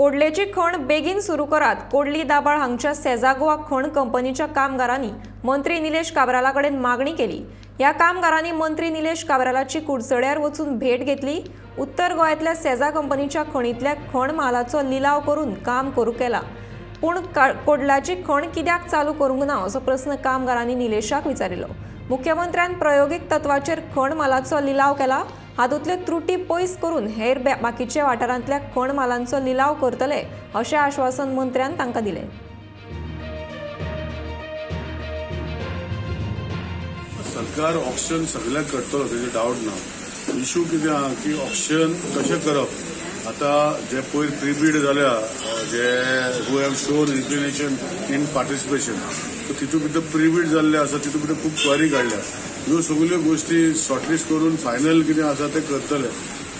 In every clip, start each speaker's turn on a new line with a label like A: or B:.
A: कोडलेची खण बेगीन सुरू करात। कोडली दाबाळ हांगच्या सेजागोवा खण कंपनीच्या कामगारांनी मंत्री निलेश काब्रालाकडेन मागणी केली। या कामगारांनी मंत्री निलेश काब्रालाची कुडचड्यार वचून भेट घेतली। उत्तर गोंयांतल्या सेजा कंपनीच्या खणींतल्या खण मालाचो लिलाव करून काम करू केला, पूण कोडलाची खण कित्याक चालू करूंक ना असो प्रश्न कामगारांनी निलेशाक विचारिल्लो। मुख्यमंत्र्यान प्रायोगिक तत्वाचेर खण मालाचो लिलाव केला। हातूंतल्यो त्रुटी पयस करून हेर बाकीच्या वाठारांतल्या खण मालांचो लिलाव करतले अशें आश्वासन मंत्र्यान तांकां दिलें।
B: सरकार ऑक्शन सगळ्याक करतलो तेजे डावट ना। इशू कितें आहा की ऑक्शन कशें करप। आता जे पयर प्रीबीड जाल्या जे who have shown inclination in participation, so तितून भितर प्रीबीड जाल्ले आसा, तितून भितर खूब क्वारी काडल्या। ह्यो सगळ्यो गोष्टी शॉर्टलिस्ट करून फायनल कितें आसा ते करतले।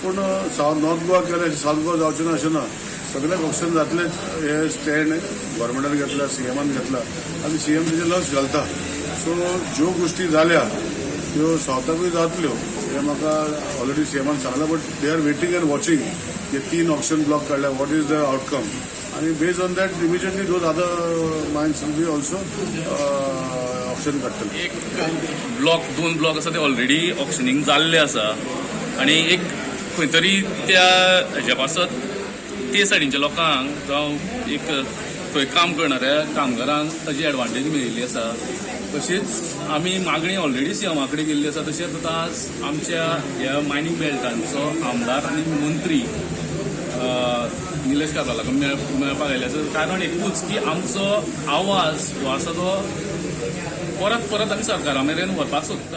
B: पूण नॉर्थ गोवा केले साउथ गोवा जावचें ना अशें ना। सगळ्याक ऑक्शन जातलेच हे स्टँड गव्हर्मेंटान घेतला, सीएमान घेतला आनी सीएम तेजे लक्ष घालता। सो ज्यो गोष्टी जाल्या त्यो सावथाकूय जातल्यो हे म्हाका ऑलरेडी सीएमान सांगला, but they are waiting and watching. हे 3 ऑक्शन ब्लॉक काडल्या, वॉट इज द आउटकम, आणि based on that immediately those other mines will be also auction काडटले।
C: एक ब्लॉक 2 ब्लॉक आसा ते ऑलरेडी ऑक्शनिंग जाल्ले आसा, आणि एक खंय तरी त्या हेच्या पासत ते सायडीच्या लोकांक जावं एक थंय काम करणाऱ्या कामगारांक ताची एडवांटेज मेळिल्ली आसा। तशीच आमी मागणी ऑलरेडी सीएमा कडेन केल्ली आसा। तशेंच आतां आमच्या ह्या मायनिंग बेल्टांचो आमदार आनी मंत्री निलेश काब्रालाक मेळपाक आयले आसा। कारण एकूच की आमचो आवाज जो आसा तो परत आमी सरकारा मेरेन व्हरपाक सोदता।